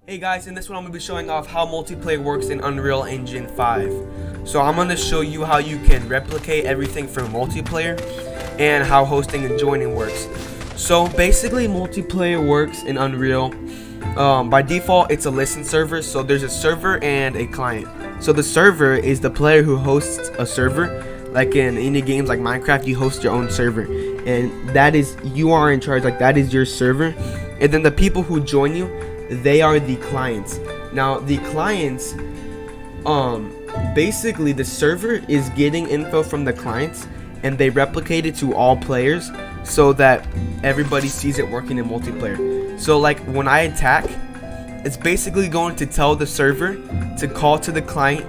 Hey guys, in this one I'm going to be showing off how multiplayer works in Unreal Engine 5. So I'm going to show you how you can replicate everything from multiplayer and how hosting and joining works. So basically multiplayer works in Unreal. By default it's a listen server, so there's a server and a client. So the server is the player who hosts a server. Like in any games like Minecraft, you host your own server, and that is, you are in charge, like that is your server. And then the people who join you, they are the clients. Now the clients, basically the server is getting info from the clients and they replicate it to all players so that everybody sees it working in multiplayer. So like when I attack, it's basically going to tell the server to call to the client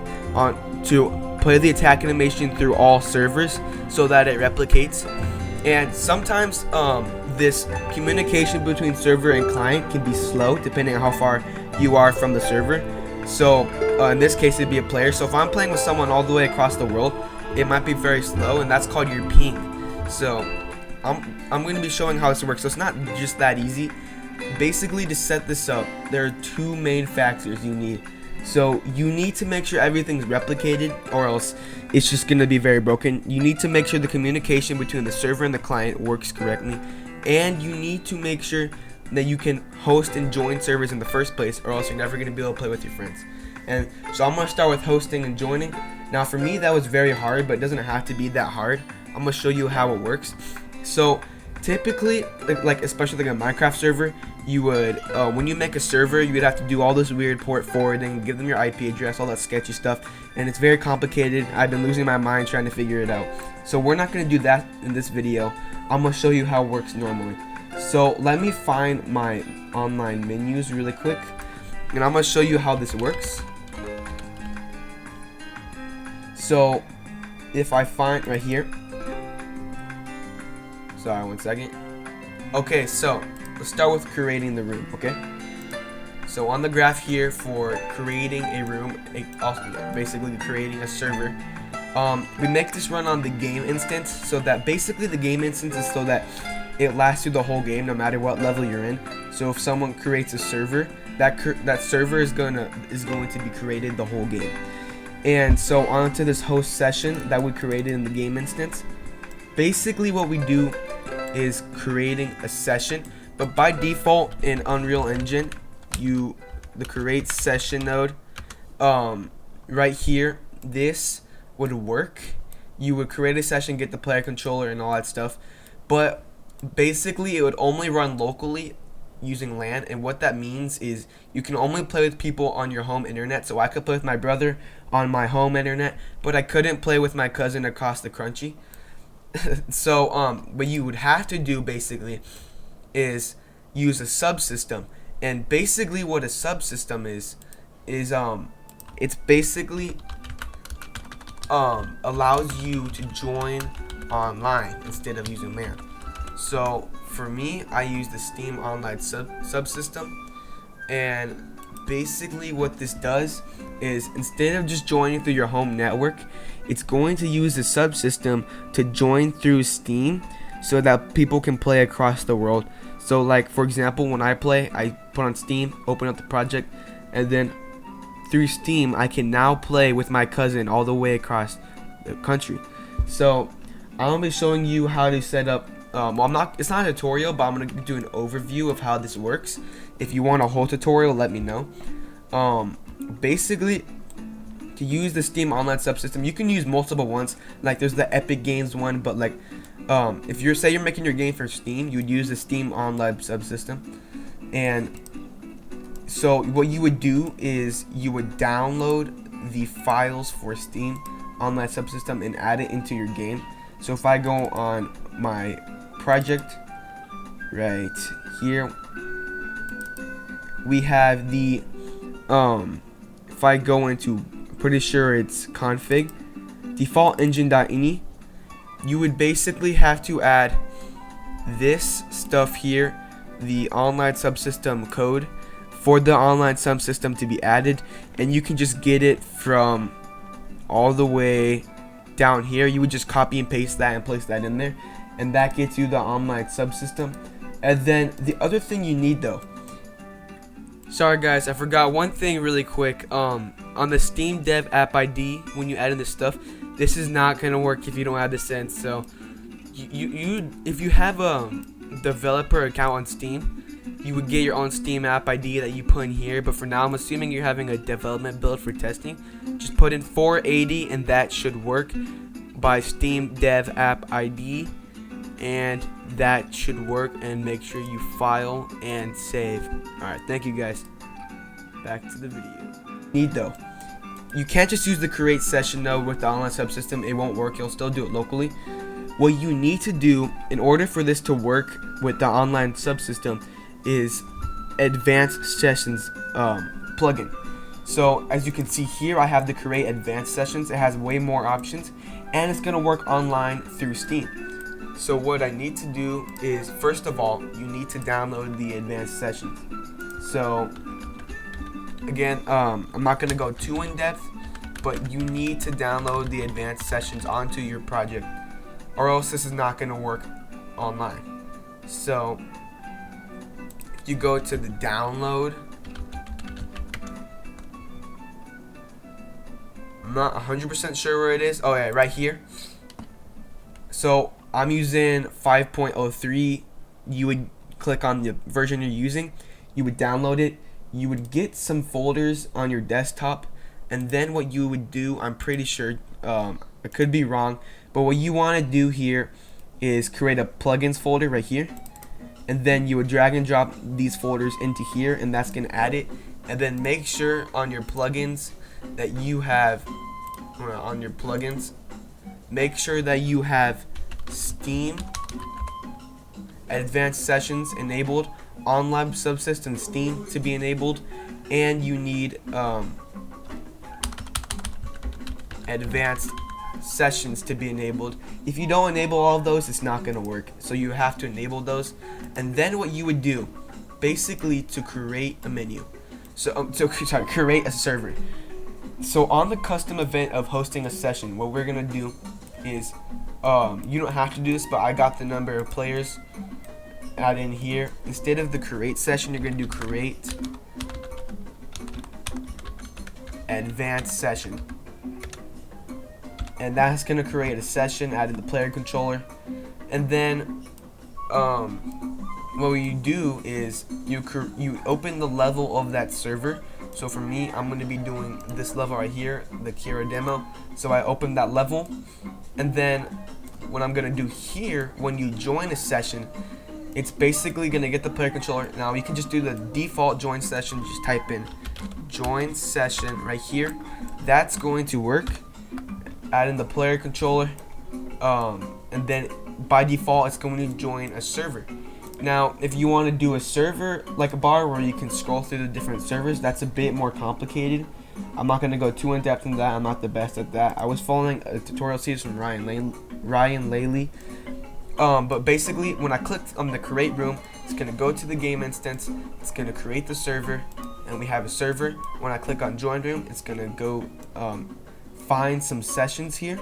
to play the attack animation through all servers so that it replicates. And sometimes this communication between server and client can be slow depending on how far you are from the server. So in this case it'd be a player. So if I'm playing with someone all the way across the world, it might be very slow, and that's called your ping. So I'm going to be showing how this works. So it's not just that easy. Basically, to set this up, there are two main factors you need. So you need to make sure everything's replicated, or else it's just going to be very broken. You need to make sure the communication between the server and the client works correctly, and you need to make sure that you can host and join servers in the first place, or else you're never going to be able to play with your friends. And so I'm going to start with hosting and joining. Now for me that was very hard, but it doesn't have to be that hard. I'm going to show you how it works. So typically, like especially like a Minecraft server, you would when you make a server, you would have to do all this weird port forwarding, give them your IP address, all that sketchy stuff, and it's very complicated. I've been losing my mind trying to figure it out. So we're not going to do that in this video. I'm going to show you how it works normally. So let me find my online menus really quick, and I'm going to show you how this works. So if I find right here, sorry, one second. Okay, so let's start with creating the room. Okay, so on the graph here for creating a room, basically creating a server, we make this run on the game instance, so that basically the game instance is so that it lasts through the whole game no matter what level you're in. So if someone creates a server, that server is going to be created the whole game. And so onto this host session that we created in the game instance. Basically what we do is creating a session, but by default in Unreal Engine, the create session node right here, this would work. You would create a session, get the player controller and all that stuff, but basically it would only run locally using LAN. And what that means is you can only play with people on your home internet. So I could play with my brother on my home internet, but I couldn't play with my cousin across the crunchy. So what you would have to do basically is use a subsystem. And basically what a subsystem is it's basically allows you to join online instead of using LAN. So for me, I use the Steam Online subsystem, and basically what this does is instead of just joining through your home network, it's going to use the subsystem to join through Steam so that people can play across the world. So like for example, when I play, I put on Steam, open up the project, and then through Steam I can now play with my cousin all the way across the country. So I'm gonna be showing you how to set up it's not a tutorial, but I'm gonna do an overview of how this works. If you want a whole tutorial, let me know. Basically, to use the Steam Online subsystem, you can use multiple ones. Like there's the Epic Games one, but like if you're making your game for Steam, you would use the Steam Online subsystem. And so what you would do is you would download the files for Steam Online subsystem and add it into your game. So if I go on my project right here, we have the if I go into, pretty sure it's config default engine.ini, you would basically have to add this stuff here, the online subsystem code for the online subsystem to be added, and you can just get it from all the way down here. You would just copy and paste that and place that in there, and that gets you the online subsystem. And then the other thing you need though Sorry guys, I forgot one thing really quick. On the Steam Dev App ID, when you add in this stuff, this is not gonna work if you don't have this in. So, if you have a developer account on Steam, you would get your own Steam App ID that you put in here. But for now, I'm assuming you're having a development build for testing. Just put in 480, and that should work by Steam Dev App ID, and that should work. And make sure you file and save. Alright, thank you guys. Back to the video. Though, you can't just use the create session though with the online subsystem. It won't work. You'll still do it locally. What you need to do in order for this to work with the online subsystem is advanced sessions plugin. So as you can see here, I have the create advanced sessions. It has way more options, and it's gonna work online through Steam. So what I need to do is, first of all, you need to download the advanced sessions. So again, I'm not going to go too in depth, but you need to download the advanced sessions onto your project, or else this is not going to work online. So you go to the download. I'm not 100% sure where it is. Oh yeah, right here. So I'm using 5.03. You would click on the version you're using, you would download it, you would get some folders on your desktop, and then what you would do, I'm pretty sure, I could be wrong, but what you want to do here is create a plugins folder right here, and then you would drag and drop these folders into here, and that's going to add it. And then make sure on your plugins that you have, make sure that you have Steam Advanced Sessions enabled, online subsystem Steam to be enabled, and you need advanced sessions to be enabled. If you don't enable all of those, it's not going to work. So you have to enable those. And then what you would do, basically, to create a menu, create a server. So on the custom event of hosting a session, what we're gonna do is, you don't have to do this, but I got the number of players add in here. Instead of the create session, you're gonna do create advanced session, and that's gonna create a session, add in the player controller. And then what you do is you open the level of that server. So for me, I'm going to be doing this level right here, the Kira demo. So I open that level, and then what I'm going to do here, when you join a session, it's basically going to get the player controller. Now you can just do the default join session, just type in join session right here. That's going to work. Add in the player controller, and then by default it's going to join a server. Now if you want to do a server like a bar where you can scroll through the different servers, that's a bit more complicated. I'm not going to go too in depth in that. I'm not the best at that. I was following a tutorial series from Ryan Laley. But basically, when I clicked on the create room, it's going to go to the game instance, it's going to create the server, and we have a server. When I click on join room, it's going to go find some sessions here,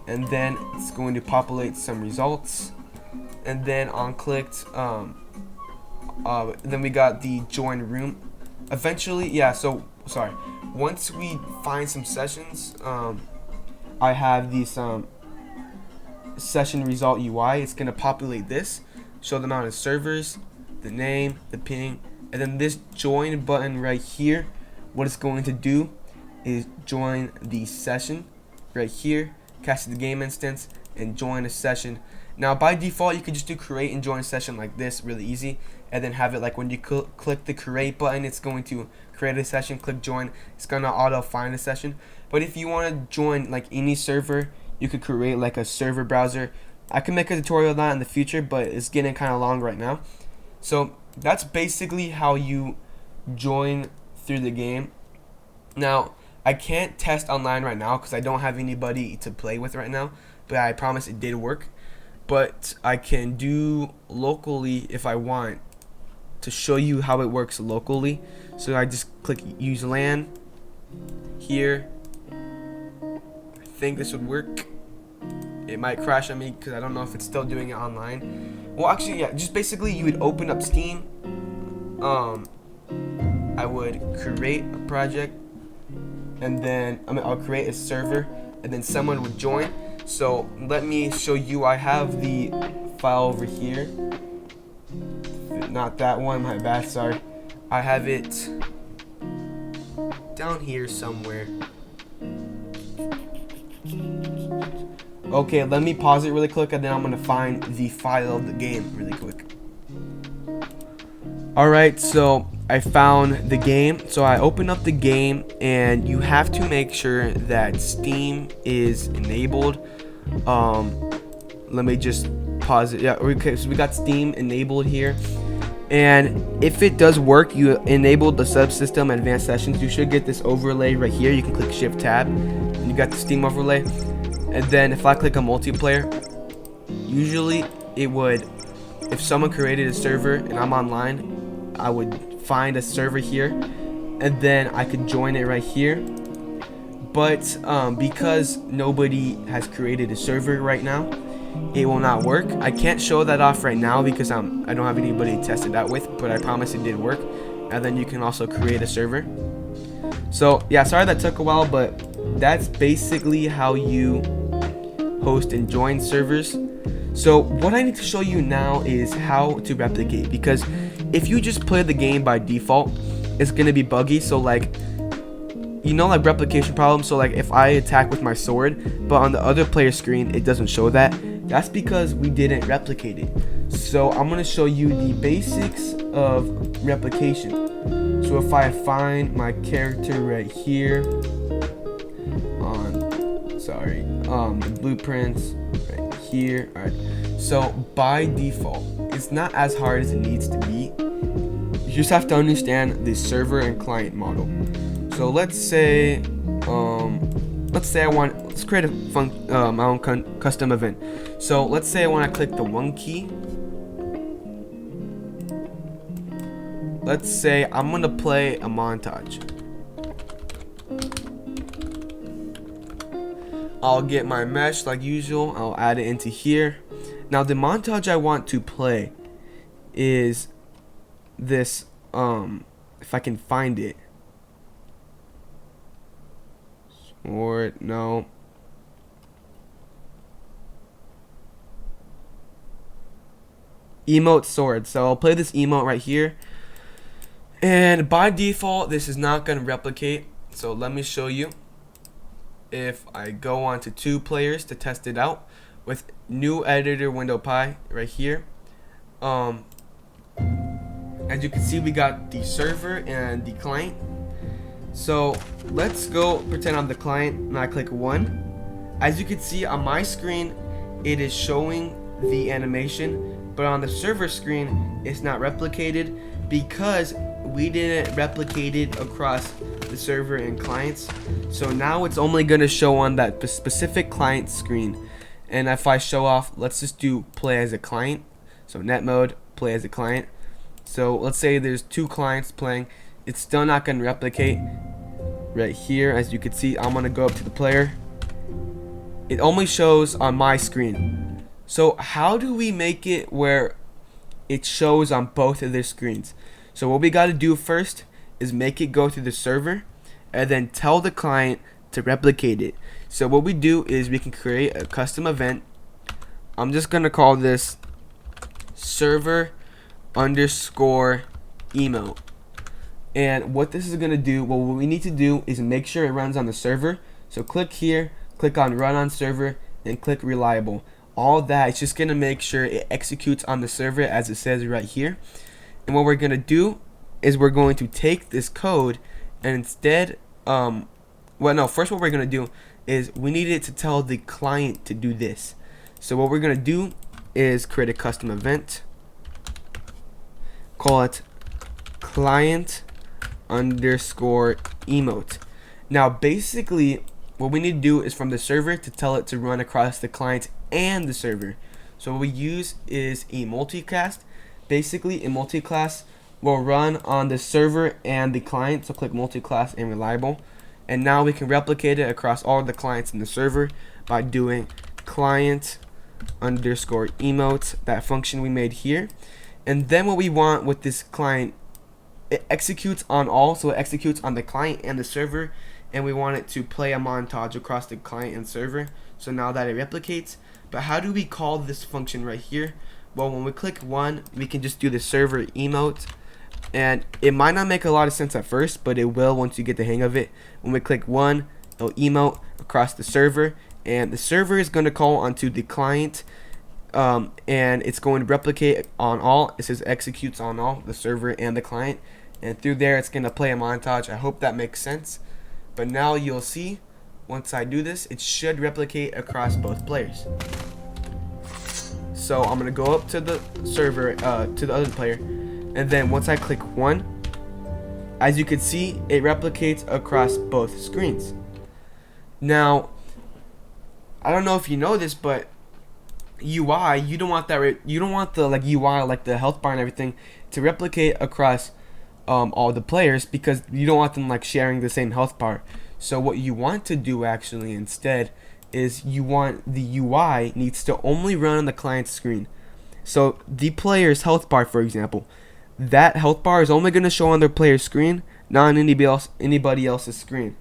and then it's going to populate some results. And then on clicked, then we got the join room. Eventually, yeah, so sorry, once we find some sessions, I have these session result UI. It's gonna populate this, show the amount of servers, the name, the ping, and then this join button right here, what it's going to do is join the session right here, cast the game instance, and join a session. Now by default, you could just do create and join a session like this, really easy, and then have it like when you click the create button, it's going to create a session, click join, it's gonna auto find a session. But if you want to join like any server, you could create like a server browser. I can make a tutorial on that in the future, but it's getting kind of long right now. So that's basically how you join through the game. Now I can't test online right now because I don't have anybody to play with right now, but I promise it did work. But I can do locally if I want to show you how it works locally. So I just click use LAN here. I think this would work. It might crash on me because I don't know if it's still doing it online. Well, actually, yeah, just basically you would open up Steam, I would create a project, and then I'll create a server, and then someone would join. So let me show you. I have the file over here. Not that one, my bad, sorry. I have it down here somewhere. Okay, let me pause it really quick, and then I'm gonna find the file of the game really quick. Alright, so I found the game. So I open up the game, and you have to make sure that Steam is enabled. Let me just pause it. Yeah, okay, so we got Steam enabled here. And if it does work, you enabled the subsystem advanced sessions, you should get this overlay right here. You can click shift tab and you got the Steam overlay. And then if I click on multiplayer, usually it would, if someone created a server and I'm online, I would find a server here and then I could join it right here. But because nobody has created a server right now, it will not work. I can't show that off right now because I don't have anybody to test it out with, but I promise it did work. And then you can also create a server. So yeah, sorry that took a while, but that's basically how you host and join servers. So what I need to show you now is how to replicate, because if you just play the game by default, it's gonna be buggy. So like, you know, like replication problems. So like if I attack with my sword, but on the other player's screen it doesn't show that, that's because we didn't replicate it. So I'm gonna show you the basics of replication. So if I find my character right here on, the blueprints right here. All right. So by default, it's not as hard as it needs to be. You just have to understand the server and client model. So let's say let's create a my own custom event. So let's say I want to click the 1 key. Let's say I'm gonna play a montage. I'll get my mesh like usual. I'll add it into here. Now the montage I want to play is this. If I can find it. Or no. Emote sword. So I'll play this emote right here. And by default, this is not going to replicate. So let me show you. If I go on to 2 players to test it out with new editor window pi right here. As you can see, we got the server and the client. So let's go pretend I'm the client and I click 1. As you can see on my screen, it is showing the animation, but on the server screen it's not replicated because we didn't replicate it across the server and clients. So now it's only going to show on that specific client screen. And if I show off, let's just do play as a client. So net mode, play as a client. So let's say there's 2 clients playing. It's still not going to replicate right here. As you can see, I'm going to go up to the player. It only shows on my screen. So how do we make it where it shows on both of their screens? So what we got to do first is make it go through the server and then tell the client to replicate it. So what we do is we can create a custom event. I'm just going to call this server underscore emote. And what this is going to do, well, what we need to do is make sure it runs on the server. So click here, click on run on server, and click reliable. All that, it's just going to make sure it executes on the server as it says right here. And what we're going to do is we're going to take this code and instead, first what we're going to do is we need it to tell the client to do this. So what we're going to do is create a custom event. Call it client underscore emote. Now basically what we need to do is from the server to tell it to run across the client and the server. So what we use is a multicast. Basically a multiclass will run on the server and the client. So click multiclass and reliable. And now we can replicate it across all the clients in the server by doing client underscore emote, that function we made here. And then what we want with this client it executes on all, so it executes on the client and the server, and we want it to play a montage across the client and server. So now that it replicates, but how do we call this function right here? Well, when we click 1, we can just do the server emote, and it might not make a lot of sense at first, but it will once you get the hang of it. When we click 1, it'll emote across the server, and the server is going to call onto the client, and it's going to replicate on all. It says executes on all, the server and the client, and through there it's going to play a montage. I hope that makes sense. But now you'll see, once I do this, it should replicate across both players. So I'm gonna go up to the server, to the other player, and then once I click 1, as you can see, it replicates across both screens. Now, I don't know if you know this, but UI, you don't want that. You don't want the UI, like the health bar and everything, to replicate across all the players, because you don't want them like sharing the same health bar. So what you want to do actually instead is you want the UI needs to only run on the client screen. So the player's health bar, for example, that health bar is only going to show on their player's screen, not on anybody else's screen,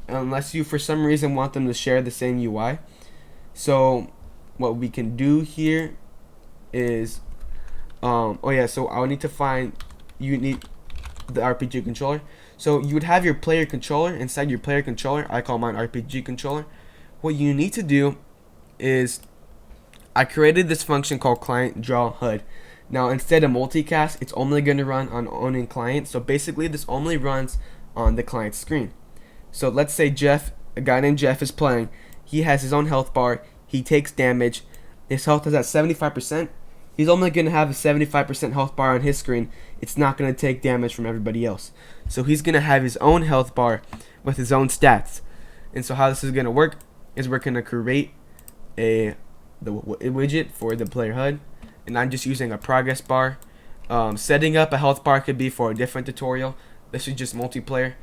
unless you for some reason want them to share the same UI. So what we can do here is oh yeah, so I'll need to find, you need the RPG controller. So you would have your player controller. Inside your player controller, I call mine RPG controller. What you need to do is, I created this function called client draw HUD. Now instead of multicast, it's only going to run on owning client. So basically this only runs on the client screen. So let's say Jeff, a guy named Jeff is playing. He has his own health bar. He takes damage. His health is at 75%. He's only going to have a 75% health bar on his screen. It's not going to take damage from everybody else. So he's going to have his own health bar with his own stats. And so how this is going to work is we're going to create the widget for the player HUD. And I'm just using a progress bar. Setting up a health bar could be for a different tutorial. This is just multiplayer.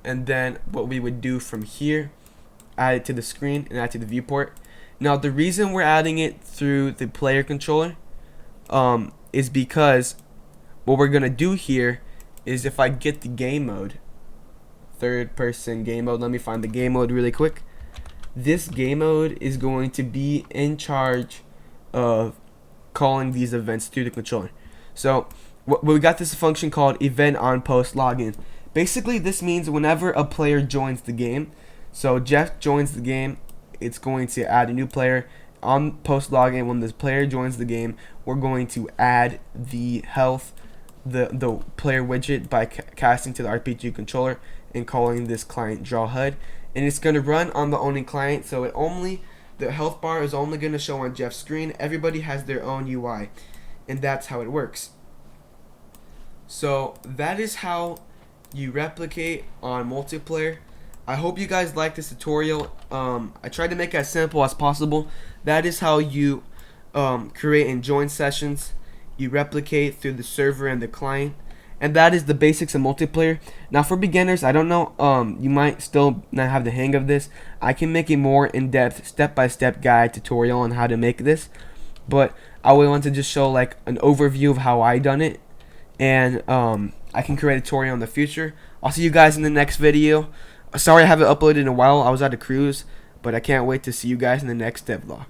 And then what we would do from here, add it to the screen and add to the viewport. Now the reason we're adding it through the player controller is because what we're gonna do here is, if I get the game mode, third person game mode, let me find the game mode really quick. This game mode is going to be in charge of calling these events through the controller. So we got this function called event on post login. Basically this means whenever a player joins the game, so Jeff joins the game, it's going to add a new player. On post login, when this player joins the game, we're going to add the health, the player widget by casting to the RPG controller and calling this client draw HUD, and it's going to run on the owning client. So the health bar is only going to show on Jeff's screen. Everybody has their own UI, and that's how it works. So that is how you replicate on multiplayer. I hope you guys like this tutorial. I tried to make it as simple as possible. That is how you create and join sessions. You replicate through the server and the client, and that is the basics of multiplayer. Now for beginners, I don't know, you might still not have the hang of this. I can make a more in-depth step-by-step guide tutorial on how to make this, but I would want to just show like an overview of how I done it, and I can create a tutorial in the future. I'll see you guys in the next video. Sorry I haven't uploaded in a while. I was at a cruise, but I can't wait to see you guys in the next devlog.